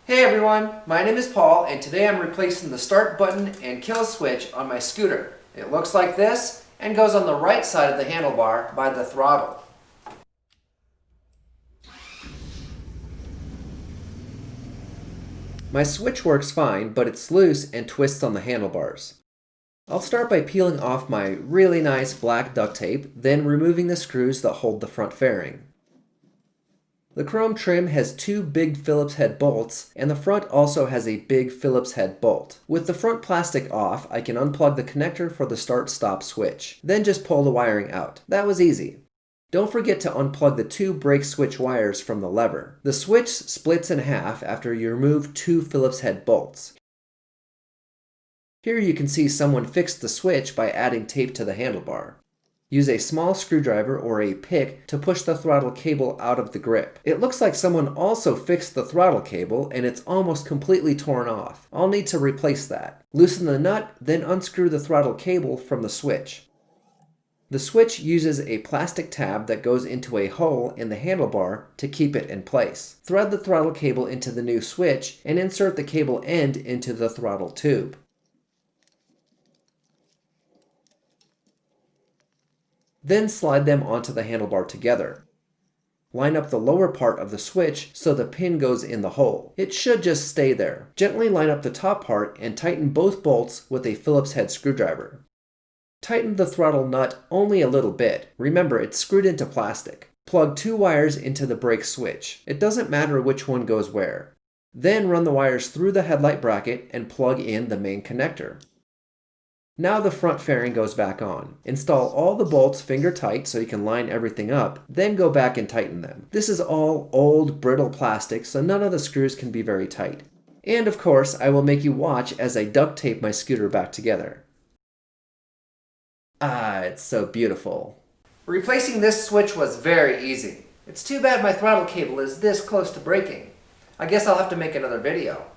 Hey everyone, my name is Paul and today I'm replacing the start button and kill switch on my scooter. It looks like this and goes on the right side of the handlebar by the throttle. My switch works fine, but it's loose and twists on the handlebars. I'll start by peeling off my really nice black duct tape, then removing the screws that hold the front fairing. The chrome trim has two big Phillips head bolts, and the front also has a big Phillips head bolt. With the front plastic off, I can unplug the connector for the start-stop switch. Then just pull the wiring out. That was easy. Don't forget to unplug the two brake switch wires from the lever. The switch splits in half after you remove two Phillips head bolts. Here you can see someone fixed the switch by adding tape to the handlebar. Use a small screwdriver or a pick to push the throttle cable out of the grip. It looks like someone also fixed the throttle cable and it's almost completely torn off. I'll need to replace that. Loosen the nut, then unscrew the throttle cable from the switch. The switch uses a plastic tab that goes into a hole in the handlebar to keep it in place. Thread the throttle cable into the new switch and insert the cable end into the throttle tube. Then slide them onto the handlebar together. Line up the lower part of the switch so the pin goes in the hole. It should just stay there. Gently line up the top part and tighten both bolts with a Phillips head screwdriver. Tighten the throttle nut only a little bit. Remember, it's screwed into plastic. Plug two wires into the brake switch. It doesn't matter which one goes where. Then run the wires through the headlight bracket and plug in the main connector. Now the front fairing goes back on. Install all the bolts finger tight so you can line everything up, then go back and tighten them. This is all old, brittle plastic, so none of the screws can be very tight. And of course, I will make you watch as I duct tape my scooter back together. Ah, it's so beautiful. Replacing this switch was very easy. It's too bad my throttle cable is this close to breaking. I guess I'll have to make another video.